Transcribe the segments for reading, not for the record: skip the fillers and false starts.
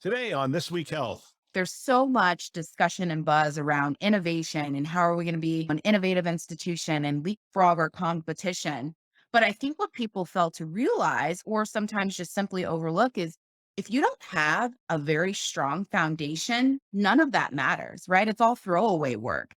Today on This Week Health. There's so much discussion and buzz around innovation and how are we going to be an innovative institution and leapfrog our competition. But I think what people fail to realize, or sometimes just simply overlook, is if you don't have a very strong foundation, none of that matters, right? It's all throwaway work.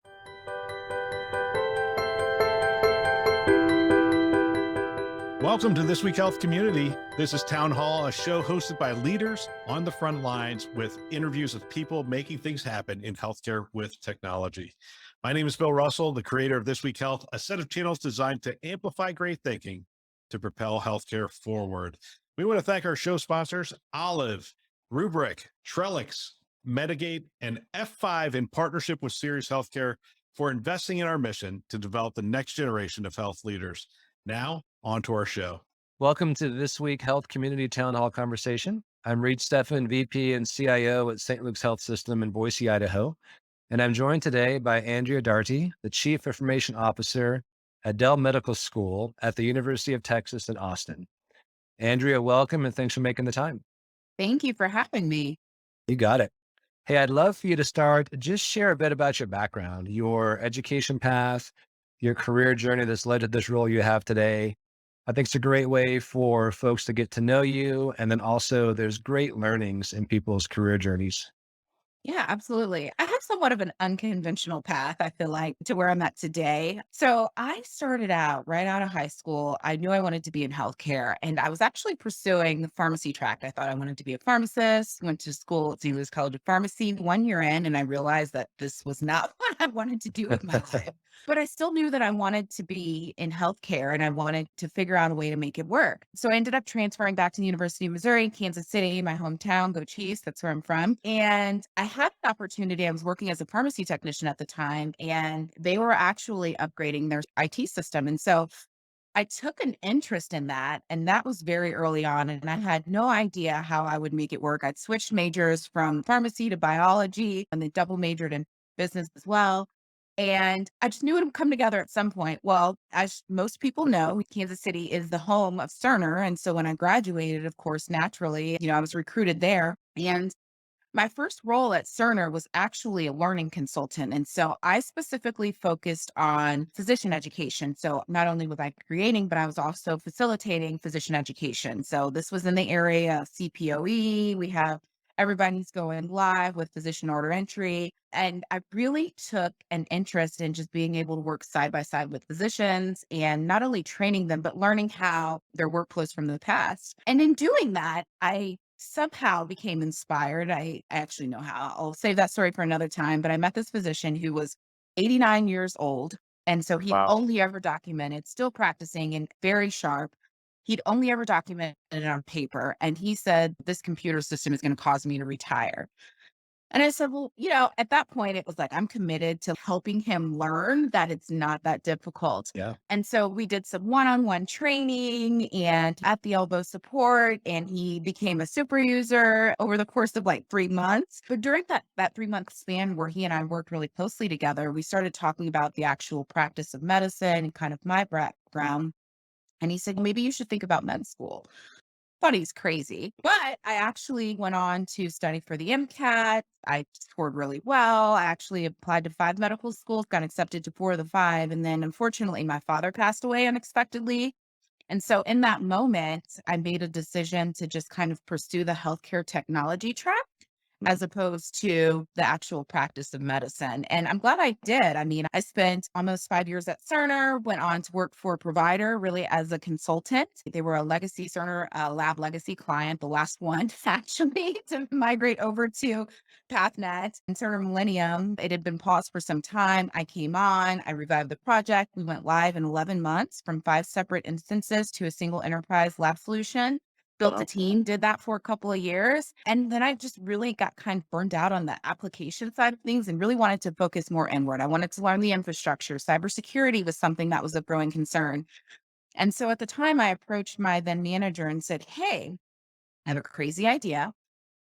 Welcome to This Week Health community. This is Town Hall, a show hosted by leaders on the front lines with interviews with people making things happen in healthcare with technology. My name is Bill Russell, the creator of This Week Health, a set of channels designed to amplify great thinking to propel healthcare forward. We want to thank our show sponsors, Olive, Rubric, Trellix, Medigate, and F5 in partnership with Sirius Healthcare for investing in our mission to develop the next generation of health leaders. Now, on to our show. Welcome to This Week Health Community Town Hall Conversation. I'm Reid Stephan, VP and CIO at St. Luke's Health System in Boise, Idaho. And I'm joined today by Andrea Daugherty, the Chief Information Officer at Dell Medical School at the University of Texas at Austin. Andrea, welcome and thanks for making the time. Thank you for having me. You got it. Hey, I'd love for you to start, just share a bit about your background, your education path, your career journey that's led to this role you have today. I think it's a great way for folks to get to know you. And then also there's great learnings in people's career journeys. Yeah, absolutely. I have somewhat of an unconventional path, I feel like, to where I'm at today. So I started out right out of high school. I knew I wanted to be in healthcare, and I was actually pursuing the pharmacy track. I thought I wanted to be a pharmacist, went to school at St. Louis College of Pharmacy 1 year in, and I realized that this was not what I wanted to do with my life. But I still knew that I wanted to be in healthcare and I wanted to figure out a way to make it work. So I ended up transferring back to the University of Missouri, Kansas City, my hometown, go Chiefs. That's where I'm from. And I had an opportunity. I was working as a pharmacy technician at the time, and they were actually upgrading their IT system. And so I took an interest in that. And that was very early on. And I had no idea how I would make it work. I'd switched majors from pharmacy to biology and then double majored in business as well. And I just knew it would come together at some point. Well, as most people know, Kansas City is the home of Cerner. And so when I graduated, of course, naturally, I was recruited there. And my first role at Cerner was actually a learning consultant. And so I specifically focused on physician education. So not only was I creating, but I was also facilitating physician education. So this was in the area of CPOE. We have everybody's going live with physician order entry. And I really took an interest in just being able to work side by side with physicians and not only training them, but learning how their workflows from the past. And in doing that, I somehow became inspired. I actually know how. I'll save that story for another time. But I met this physician who was 89 years old. And so he'd Wow. only ever documented, still practicing and very sharp. He'd only ever documented it on paper. And he said, this computer system is going to cause me to retire. And I said, well, at that point, it was like, I'm committed to helping him learn that it's not that difficult. Yeah. And so we did some one-on-one training and at the elbow support, and he became a super user over the course of like 3 months. But during that 3 month span where he and I worked really closely together, we started talking about the actual practice of medicine and kind of my background. And he said, maybe you should think about med school. Thought he's crazy, but I actually went on to study for the MCAT. I scored really well. I actually applied to 5 medical schools, got accepted to 4 of the 5. And then unfortunately, my father passed away unexpectedly. And so in that moment, I made a decision to just kind of pursue the healthcare technology track as opposed to the actual practice of medicine. And I'm glad I did. I mean, I spent almost 5 years at Cerner, went on to work for a provider really as a consultant. They were a legacy Cerner lab legacy client, the last one actually to migrate over to PathNet and Cerner Millennium. It had been paused for some time. I came on, I revived the project. We went live in 11 months from 5 separate instances to a single enterprise lab solution. Built a team, did that for a couple of years. And then I just really got kind of burned out on the application side of things and really wanted to focus more inward. I wanted to learn the infrastructure. Cybersecurity was something that was a growing concern. And so at the time, I approached my then manager and said, hey, I have a crazy idea.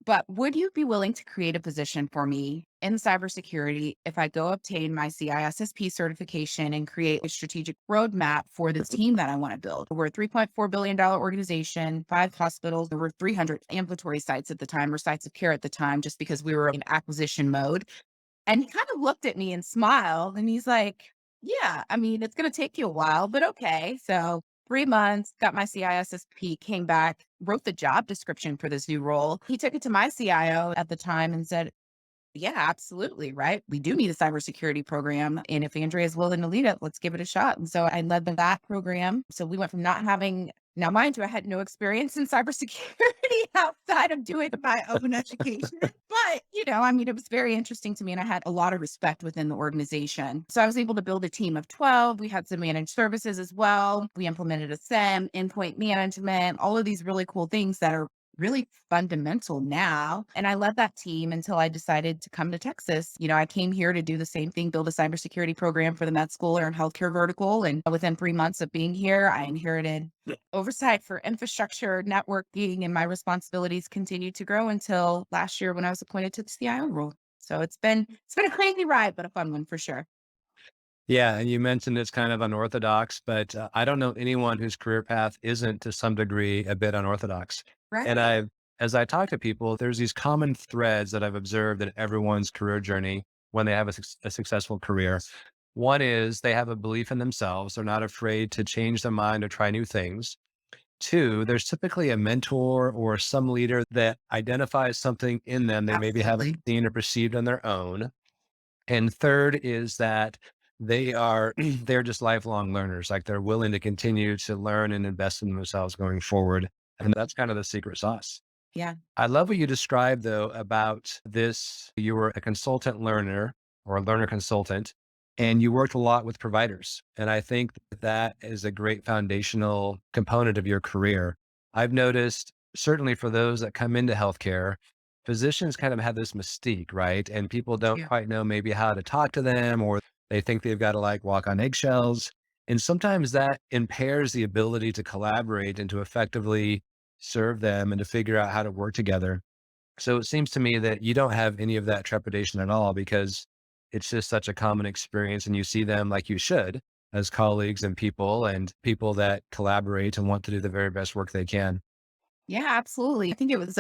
But would you be willing to create a position for me in cybersecurity if I go obtain my CISSP certification and create a strategic roadmap for the team that I want to build? We're a $3.4 billion organization, 5 hospitals, over 300 ambulatory sites at the time, or sites of care at the time, just because we were in acquisition mode. And he kind of looked at me and smiled and he's like, yeah, I mean, it's going to take you a while, but okay. So 3 months, got my CISSP, came back, wrote the job description for this new role. He took it to my CIO at the time and said, yeah, absolutely. Right. We do need a cybersecurity program. And if Andrea is willing to lead it, let's give it a shot. And so I led that program. So we went from not having, now mind you, I had no experience in cybersecurity outside of doing my own education. But, I mean, it was very interesting to me and I had a lot of respect within the organization. So I was able to build a team of 12. We had some managed services as well. We implemented a SIEM, endpoint management, all of these really cool things that are really fundamental now. And I led that team until I decided to come to Texas. I came here to do the same thing, build a cybersecurity program for the med school and healthcare vertical. And within 3 months of being here, I inherited oversight for infrastructure, networking, and my responsibilities continued to grow until last year when I was appointed to the CIO role. So it's been a crazy ride, but a fun one for sure. Yeah, and you mentioned it's kind of unorthodox, but I don't know anyone whose career path isn't to some degree a bit unorthodox. And Right. as I talk to people, there's these common threads that I've observed in everyone's career journey when they have a successful career. One is they have a belief in themselves. They're not afraid to change their mind or try new things. Two, there's typically a mentor or some leader that identifies something in them they maybe haven't Absolutely. seen or perceived on their own. And third is that they are they're just lifelong learners. Like they're willing to continue to learn and invest in themselves going forward. And that's kind of the secret sauce. Yeah. I love what you described though about this. You were a consultant learner or a learner consultant, and you worked a lot with providers. And I think that is a great foundational component of your career. I've noticed, certainly for those that come into healthcare, physicians kind of have this mystique, right? And people don't Yeah. quite know maybe how to talk to them, or they think they've got to like walk on eggshells. And sometimes that impairs the ability to collaborate and to effectively serve them and to figure out how to work together. So it seems to me that you don't have any of that trepidation at all because it's just such a common experience and you see them like you should as colleagues and people that collaborate and want to do the very best work they can. Yeah, absolutely. I think I was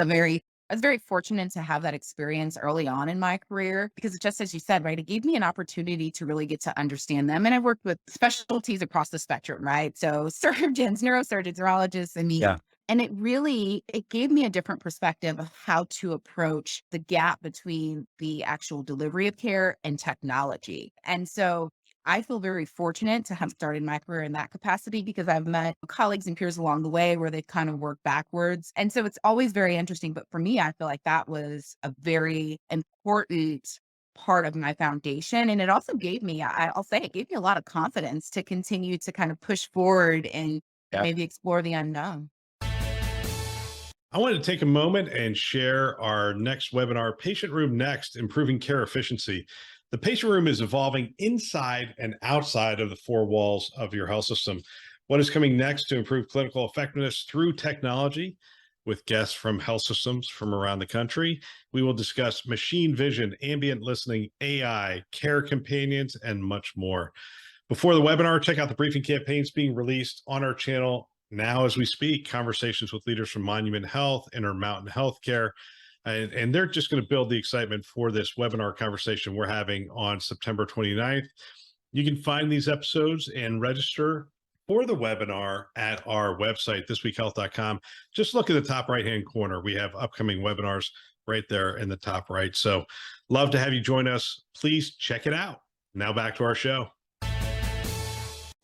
very fortunate to have that experience early on in my career because just as you said, right, it gave me an opportunity to really get to understand them. And I worked with specialties across the spectrum, right? So surgeons, neurosurgeons, neurologists, I mean, Yeah. and it gave me a different perspective of how to approach the gap between the actual delivery of care and technology. And so I feel very fortunate to have started my career in that capacity because I've met colleagues and peers along the way where they've kind of worked backwards. And so it's always very interesting. But for me, I feel like that was a very important part of my foundation. And it also gave me, I'll say it gave me a lot of confidence to continue to kind of push forward and Yeah. maybe explore the unknown. I want to take a moment and share our next webinar, Patient Room Next, Improving Care Efficiency. The patient room is evolving inside and outside of the four walls of your health system. What is coming next to improve clinical effectiveness through technology? With guests from health systems from around the country, we will discuss machine vision, ambient listening, AI, care companions, and much more. Before the webinar, check out the briefing campaigns being released on our channel now as we speak. Conversations with leaders from Monument Health, Intermountain Healthcare, and they're just going to build the excitement for this webinar conversation we're having on September 29th. You can find these episodes and register for the webinar at our website, thisweekhealth.com. Just look at the top right-hand corner. We have upcoming webinars right there in the top right. So love to have you join us. Please check it out. Now back to our show.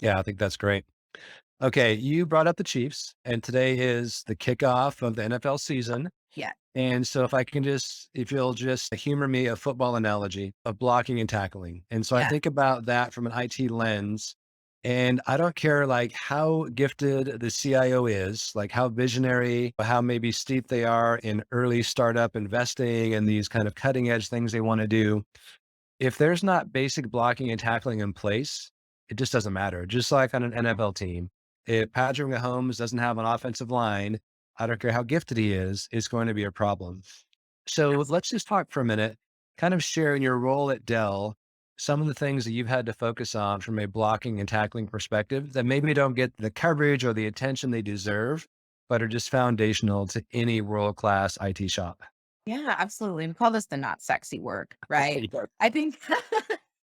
Yeah, I think that's great. Okay, you brought up the Chiefs, and today is the kickoff of the NFL season. Yeah. And so if you'll just humor me, a football analogy of blocking and tackling. And so I Yeah. think about that from an IT lens, and I don't care like how gifted the CIO is, like how visionary, how maybe steep they are in early startup investing and these kind of cutting edge things they want to do. If there's not basic blocking and tackling in place, it just doesn't matter. Just like on an NFL team, if Patrick Mahomes doesn't have an offensive line, I don't care how gifted he is, it's going to be a problem. So let's Absolutely. just talk for a minute, kind of share in your role at Dell, some of the things that you've had to focus on from a blocking and tackling perspective that maybe don't get the coverage or the attention they deserve, but are just foundational to any world-class IT shop. Yeah, absolutely. We call this the not sexy work, right? Yeah. I think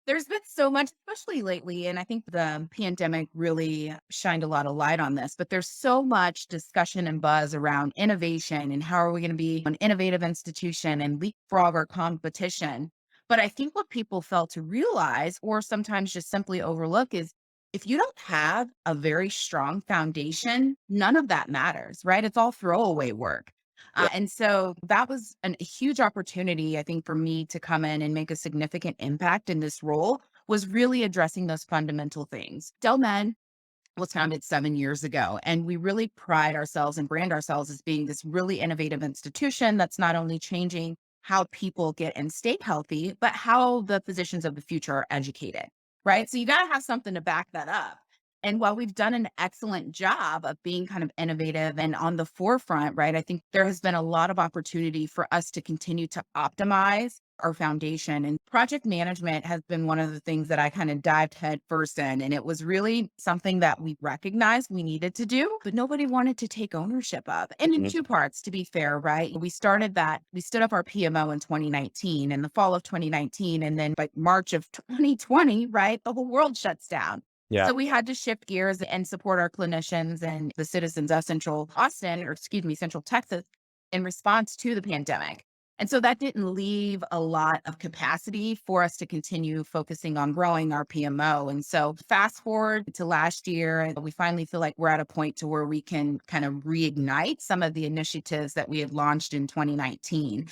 there's been so much, especially lately, and I think the pandemic really shined a lot of light on this, but there's so much discussion and buzz around innovation and how are we going to be an innovative institution and leapfrog our competition. But I think what people fail to realize, or sometimes just simply overlook, is if you don't have a very strong foundation, none of that matters, right? It's all throwaway work. Yeah. And so that was a huge opportunity, I think, for me to come in and make a significant impact in this role was really addressing those fundamental things. Dell Med was founded 7 years ago, and we really pride ourselves and brand ourselves as being this really innovative institution that's not only changing how people get and stay healthy, but how the physicians of the future are educated, right? So you got to have something to back that up. And while we've done an excellent job of being kind of innovative and on the forefront, right, I think there has been a lot of opportunity for us to continue to optimize our foundation. And project management has been one of the things that I kind of dived head first in. And it was really something that we recognized we needed to do, but nobody wanted to take ownership of. And in Mhm. two parts, to be fair, right? We stood up our PMO in 2019, in the fall of 2019. And then by March of 2020, right, the whole world shuts down. Yeah. So we had to shift gears and support our clinicians and the citizens of Central Austin, or excuse me, Central Texas, in response to the pandemic. And so that didn't leave a lot of capacity for us to continue focusing on growing our PMO. And so fast forward to last year, and we finally feel like we're at a point to where we can kind of reignite some of the initiatives that we had launched in 2019.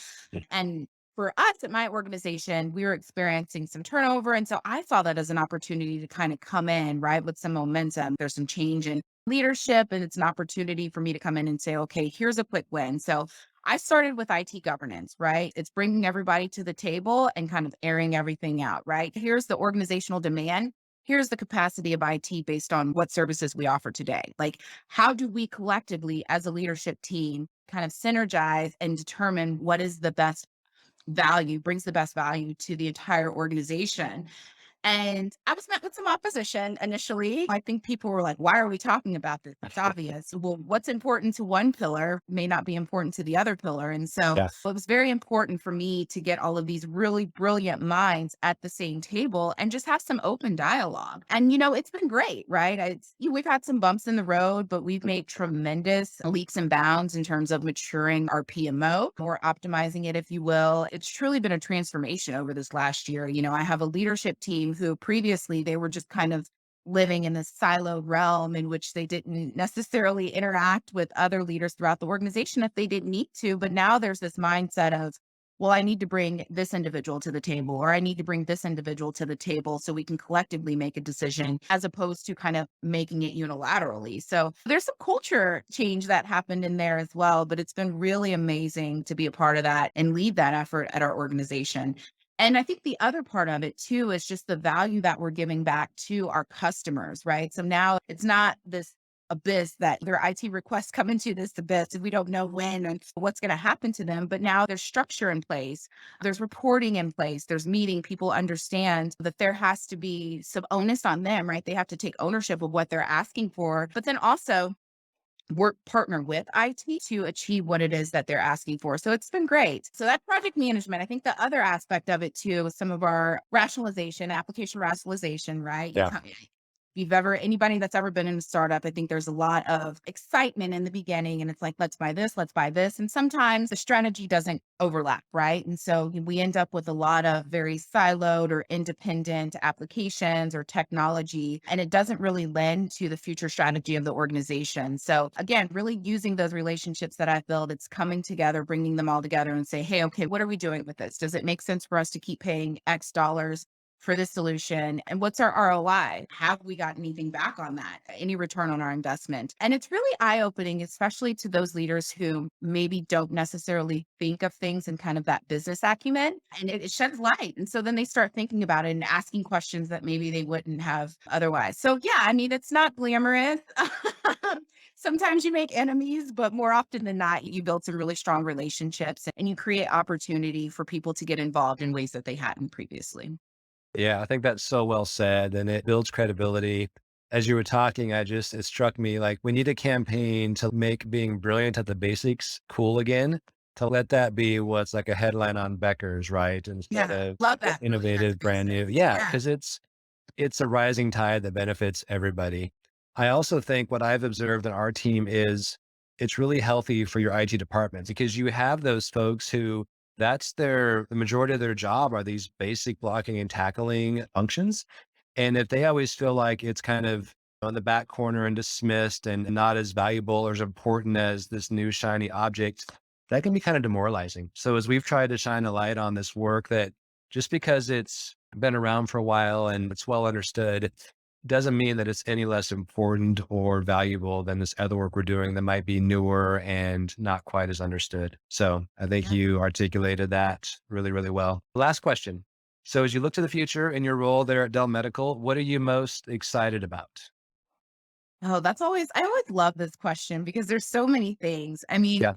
And for us at my organization, we were experiencing some turnover. And so I saw that as an opportunity to kind of come in, right, with some momentum. There's some change in leadership, and it's an opportunity for me to come in and say, okay, here's a quick win. So I started with IT governance, right? It's bringing everybody to the table and kind of airing everything out, right? Here's the organizational demand. Here's the capacity of IT based on what services we offer today. Like, how do we collectively, as a leadership team, kind of synergize and determine what is the best value, brings the best value to the entire organization? And I was met with some opposition initially. I think people were like, why are we talking about this? It's obvious. Well, what's important to one pillar may not be important to the other pillar. And so Yeah. it was very important for me to get all of these really brilliant minds at the same table and just have some open dialogue. And, it's been great, right? We've had some bumps in the road, but we've made tremendous leaps and bounds in terms of maturing our PMO or optimizing it, if you will. It's truly been a transformation over this last year. I have a leadership team who previously they were just kind of living in this siloed realm in which they didn't necessarily interact with other leaders throughout the organization if they didn't need to. But now there's this mindset of, well, I need to bring this individual to the table, or I need to bring this individual to the table so we can collectively make a decision as opposed to kind of making it unilaterally. So there's some culture change that happened in there as well, but it's been really amazing to be a part of that and lead that effort at our organization. And I think the other part of it too is just the value that we're giving back to our customers, right? So now it's not this abyss that their IT requests come into this abyss and we don't know when and what's going to happen to them. But now there's structure in place, there's reporting in place, there's meeting. People understand that there has to be some onus on them, right? They have to take ownership of what they're asking for, but then also work partner with IT to achieve what it is that they're asking for. So it's been great. So that project management, I think the other aspect of it too is some of our rationalization, application rationalization, right? Yeah. If you've ever, anybody that's ever been in a startup, I think there's a lot of excitement in the beginning and it's like, let's buy this, let's buy this. And sometimes the strategy doesn't overlap, right? And so we end up with a lot of very siloed or independent applications or technology, and it doesn't really lend to the future strategy of the organization. So again, really using those relationships that I've built, it's coming together, bringing them all together and say, hey, okay, what are we doing with this? Does it make sense for us to keep paying X dollars for this solution? And what's our ROI? Have we got anything back on that? Any return on our investment? And it's really eye-opening, especially to those leaders who maybe don't necessarily think of things in kind of that business acumen. And it sheds light. And so then they start thinking about it and asking questions that maybe they wouldn't have otherwise. So yeah, I mean, it's not glamorous. Sometimes you make enemies, but more often than not, you build some really strong relationships and you create opportunity for people to get involved in ways that they hadn't previously. Yeah, I think that's so well said, and it builds credibility. As you were talking, it struck me like we need a campaign to make being brilliant at the basics cool again, to let that be what's like a headline on Becker's, right? Instead Yeah, of love that. Brilliant at the innovative, brand new. basics. Yeah, Yeah. because it's a rising tide that benefits everybody. I also think what I've observed in our team is it's really healthy for your IT department because you have those folks who the majority of their job are these basic blocking and tackling functions. And if they always feel like it's kind of on the back corner and dismissed and not as valuable or as important as this new shiny object, that can be kind of demoralizing. So as we've tried to shine a light on this work that just because it's been around for a while and it's well understood, doesn't mean that it's any less important or valuable than this other work we're doing that might be newer and not quite as understood. So I think Yeah. you articulated that really, really well. Last question. So as you look to the future in your role there at Dell Medical, what are you most excited about? Oh, I always love this question because there's so many things. I mean, Yeah.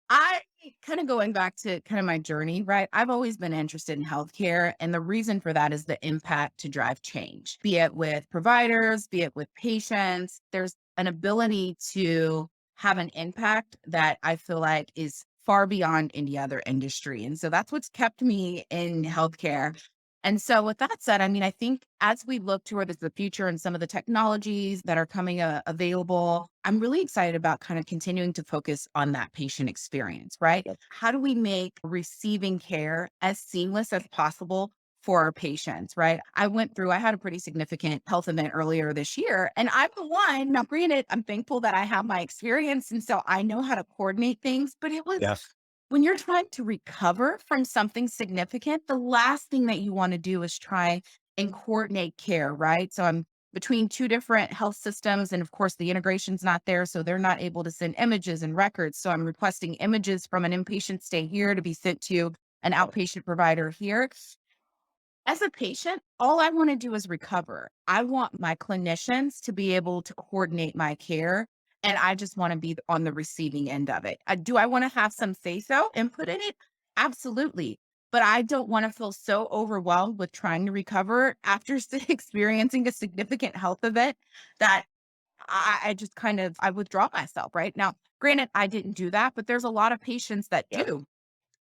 I kind of going back to kind of my journey, right? I've always been interested in healthcare. And the reason for that is the impact to drive change, be it with providers, be it with patients. There's an ability to have an impact that I feel like is far beyond any other industry. And so that's what's kept me in healthcare. And so, with that said, I mean, I think as we look towards the future and some of the technologies that are coming available, I'm really excited about kind of continuing to focus on that patient experience, right? Yep. How do we make receiving care as seamless as possible for our patients, right? I had a pretty significant health event earlier this year, and I'm the one. Now, granted, I'm thankful that I have my experience. And so I know how to coordinate things, but it was Yeah. when you're trying to recover from something significant, the last thing that you want to do is try and coordinate care, right? So I'm between two different health systems, and of course, the integration's not there. So they're not able to send images and records. So I'm requesting images from an inpatient stay here to be sent to an outpatient provider here. As a patient, all I want to do is recover. I want my clinicians to be able to coordinate my care, and I just want to be on the receiving end of it. Do I want to have some say so input in it? Absolutely. But I don't want to feel so overwhelmed with trying to recover after experiencing a significant health event that I just kind of I withdraw myself. Right now, granted, I didn't do that, but there's a lot of patients that Yeah. do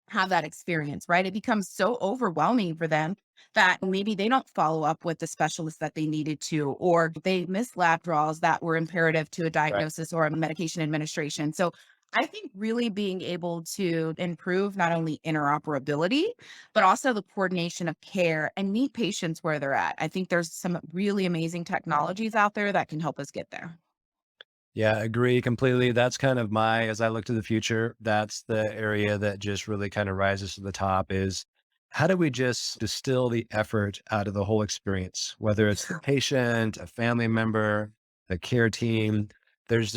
have that experience, right? It becomes so overwhelming for them that maybe they don't follow up with the specialist that they needed to, or they miss lab draws that were imperative to a Right. diagnosis or a medication administration. So I think really being able to improve not only interoperability, but also the coordination of care and meet patients where they're at. I think there's some really amazing technologies out there that can help us get there. Yeah, agree completely. That's kind of as I look to the future, that's the area that just really kind of rises to the top is how do we just distill the effort out of the whole experience, whether it's the patient, a family member, the care team, there's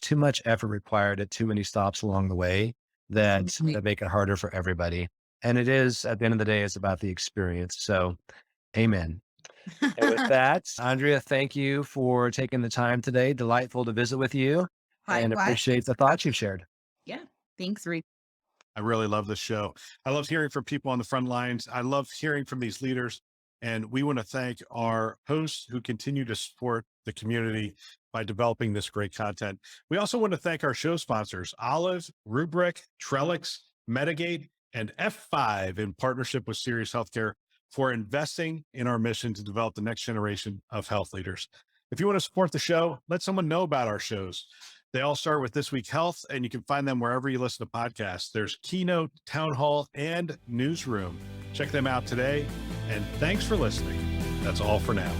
too much effort required at too many stops along the way that make it harder for everybody. And it is, at the end of the day, it's about the experience. So amen. And with that, Andrea, thank you for taking the time today. Delightful to visit with you and Likewise. appreciate Thanks the for having thoughts you've shared. Yeah. Thanks, Reed. I really love this show. I love hearing from people on the front lines. I love hearing from these leaders. And we want to thank our hosts who continue to support the community by developing this great content. We also want to thank our show sponsors, Olive, Rubric, Trellix, Medigate, and F5 in partnership with Sirius Healthcare for investing in our mission to develop the next generation of health leaders. If you want to support the show, let someone know about our shows. They all start with This Week Health, and you can find them wherever you listen to podcasts. There's Keynote, Town Hall, and Newsroom. Check them out today. And thanks for listening. That's all for now.